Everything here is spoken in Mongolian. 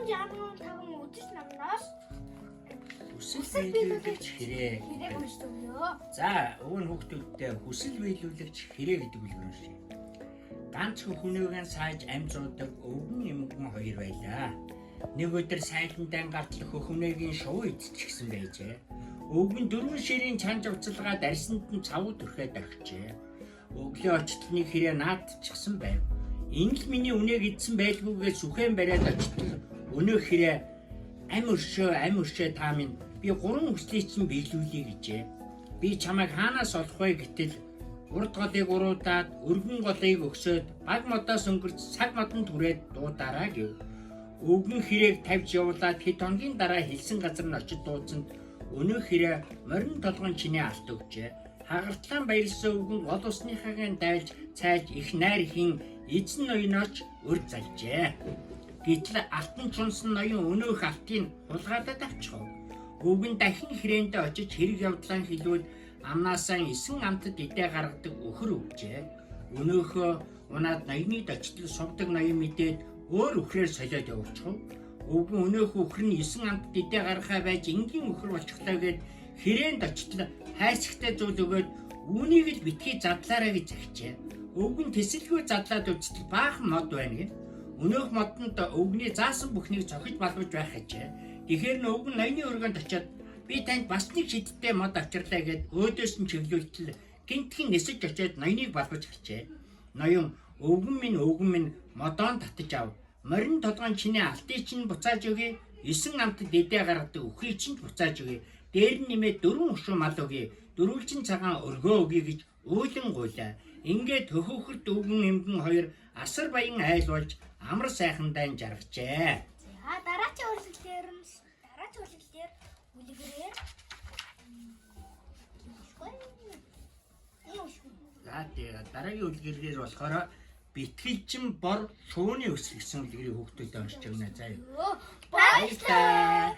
365 үдэш намнаас Хүсэл биелүүлэгч хэрэг. хэрэг уншдаг ёо. За, өвөн хүүхдүүдтэй хүсэл биелүүлэгч хэрэг гэдэг үлгэр уншия. Ганц хүнөөгөө сайж амжуудаг өвгөн эмгэн хоёр байлаа. Нэг өдөр сайлантай гартлах хөхнөөгийн шувуу идчихсэн байжээ. Өвгөн 4 ширийн чанж уцалгаа дарсанд нь цавуу төрхөд орхижээ. Өглөө очтолны хэрэг наадчихсан байв. Энэ л миний үнэг идсэн байлгүйгээ сүхэн бариад очтол өнөө хэрэг ам өршөө та минь би 3 хүслийг чинь биелүүлье гэжээ. Би чамайг хаанаас олох вэ гэтэл урд голыг уруудаад өргөн голыг өгсөд баг модоос өнгөрч цаг модон түрээд дуудаараа гэв. Өвгөн хэрэг тавьж явуулаад хэд хоногийн дараа хэлсэн газар нь очиж дуудсанд өнөө хэрэг морин толгойн чинээ алт өгчээ. Хагартлан баярлсан өвгөн гол усныхаагаа дайлж цайж их найр хийн эзэн ноёноч өрд залжээ. Гэтэл алтан чунсан ноён өнөөх алтыг хулгайдад авчихв. Өвгөн дахин хэрээндээ очиж хэрэг явдлаа хэлвэл амнаасаа 9 амтд идэ гаргадаг өхөр өгчээ. Өнөөхөө унаад ноёныг очтол сувдаг ноён мэдээд өөр өхрээр солиод явуулчихв. Өвгөн өнөөх өхөр нь 9 амтд идэ гаргахаа байж энгийн өхөр болчихлоо гэд хэрээнд очтол хайсагтай зүйл өгөөд үүнийг л битгий задлаарай гэж захижээ. Өвгөн тэсэлгүй задлаад үзтэл баахан мод байна гэв. Өнөөх модонд өвгний заасан бүхнийг цохиж балбаж байх гэжээ. Тэгэхээр нь өвгөн ноёны өргөнд очиод би танд бас нэг шидтэй мод авчирлаа гэд өөдөөс нь чиглүүлтэл гинтхэн нисэж очиод ноёныг балбаж хачээ. Ноён өвгөн минь модоон татаж ав. Морин толгойн чиний алтыг чинь буцааж өгье. 9 амтд дэдэ гаргадаг өхрийг чинь буцааж өгье. Дээр нь нэмээд 4 уршуу мал өгье. Дөрвөлжин цагаан өргөө өгье гэж өөлөн гуйлаа. Ингээд хөхөхөрт өвгөн эмгэн хоёр асар баян айл болж амар сайхандаа жаргажээ. За дараагийн урлаглаар үлгэрээр За тэгээ дараагийн үлгэрээр болохоор битгэлчин бор шууны өсөр гэсэн үлгэрийг хүүхдүүдэд уншиж өгнө. За юу. баярлалаа.